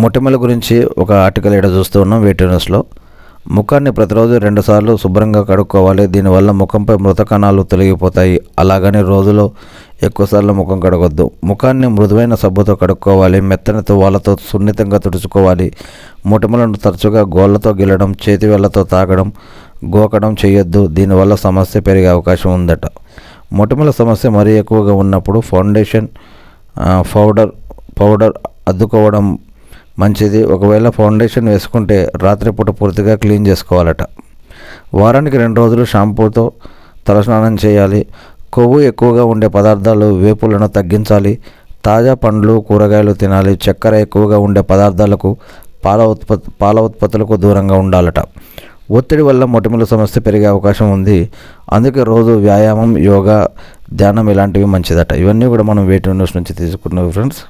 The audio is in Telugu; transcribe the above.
మొటిమల గురించి ఒక ఆర్టికల్ ఇక్కడ చూస్తూ ఉన్నాం వెయిట్ న్యూస్లో. ముఖాన్ని ప్రతిరోజు 2 సార్లు శుభ్రంగా కడుక్కోవాలి. దీనివల్ల ముఖంపై మృత కణాలు తొలగిపోతాయి. అలాగని రోజులో ఎక్కువసార్లు ముఖం కడగొద్దు. ముఖాన్ని మృదువైన సబ్బుతో కడుక్కోవాలి. మెత్తని తువ్వాలతో సున్నితంగా తుడుచుకోవాలి. మొటిమలను తరచుగా గోళ్లతో గిల్లడం, చేతి వేళ్లతో తాకడం, గోకడం చేయొద్దు. దీనివల్ల సమస్య పెరిగే అవకాశం ఉందట. మొటిమల సమస్య మరీ ఎక్కువగా ఉన్నప్పుడు ఫౌండేషన్ పౌడర్ అద్దుకోవడం మంచిది. ఒకవేళ ఫౌండేషన్ వేసుకుంటే రాత్రిపూట పూర్తిగా క్లీన్ చేసుకోవాలట. వారానికి 2 రోజులు షాంపూతో తలస్నానం చేయాలి. కొవ్వు ఎక్కువగా ఉండే పదార్థాలు, వేపులను తగ్గించాలి. తాజా పండ్లు, కూరగాయలు తినాలి. చక్కెర ఎక్కువగా ఉండే పదార్థాలకు, పాల ఉత్పత్తులకు దూరంగా ఉండాలట. ఒత్తిడి వల్ల మొటిమల సమస్య పెరిగే అవకాశం ఉంది. అందుకే రోజు వ్యాయామం, యోగా, ధ్యానం ఇలాంటివి మంచిదట. ఇవన్నీ కూడా మనం వెయిట్ న్యూస్ నుంచి తీసుకున్నవి ఫ్రెండ్స్.